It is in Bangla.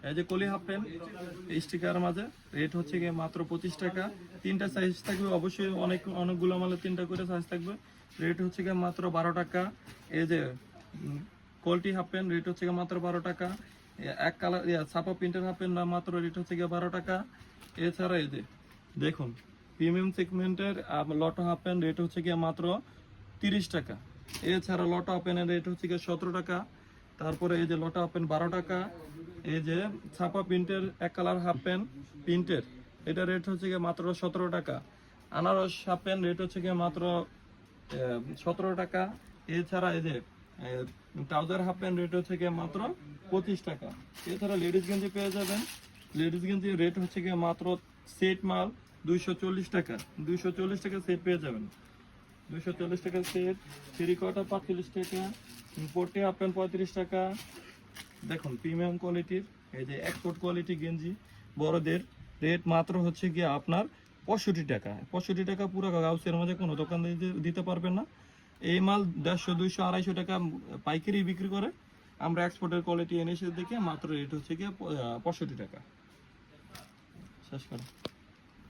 এই যে কলি হাফ প্যান্ট স্টিকার মাঝে রেট হচ্ছে গিয়ে মাত্র 25 টাকা। 3টা সাইজ থাকবে, অবশ্যই অনেকগুলো মালে 3টা করে সাইজ থাকবে। রেট হচ্ছে গিয়ে মাত্র 12 টাকা। এই যে কোয়ালিটি হাফ প্যান্ট রেট হচ্ছে গিয়ে মাত্র 12 টাকা। এক কালার ছাপা প্রিন্টের হাফ প্যান্ট মাত্র রেট হচ্ছে গিয়ে 12 টাকা। এছাড়া এই যে দেখুন প্রিমিয়াম সেগমেন্টের লটো হাফ প্যান্ট রেট হচ্ছে গিয়ে মাত্র 30 টাকা। এছাড়া লটো হাফ প্যান্টের রেট হচ্ছে গিয়ে 17 টাকা। তারপরে এই যে লটো হাফ প্যান্ট 12 টাকা। এই যে ছাপা প্রিন্টের এক কালার হাফ প্যান্ট প্রিন্টের, এটা রেট হচ্ছে গিয়ে মাত্র 17 টাকা। আনারস হাফ প্যান্ট রেট হচ্ছে গিয়ে মাত্র 17 টাকা। এছাড়া এই যে ট্রাউজার হাফ প্যান্ট রেট হচ্ছে গিয়ে মাত্র 25 টাকা। এছাড়া লেডিস গেঞ্জি পেয়ে যাবেন। লেডিস গেঞ্জির রেট হচ্ছে গিয়ে মাত্র সেট মাল 240 টাকা। 240 টাকা সেট পেয়ে যাবেন। 240 টাকা সেট। থ্রি কোয়ার্টার 45 টাকা। পট্টি হাফ প্যান্ট 35 টাকা। দেখুন প্রিমিয়াম কোয়ালিটির এই যে এক্সপোর্ট কোয়ালিটি গেঞ্জি বড়দের রেট মাত্র হচ্ছে গিয়ে আপনার 65 টাকা। 65 টাকা পুরো গাউসের মধ্যে কোনো দোকান দিতে পারবেন না। এই মাল 150, 200, 250 টাকা পাইকারি বিক্রি করে। আমরা এক্সপোর্টের কোয়ালিটি এনে এসে দেখে মাত্র রেট হচ্ছে গিয়ে 65 টাকা। শেষ করে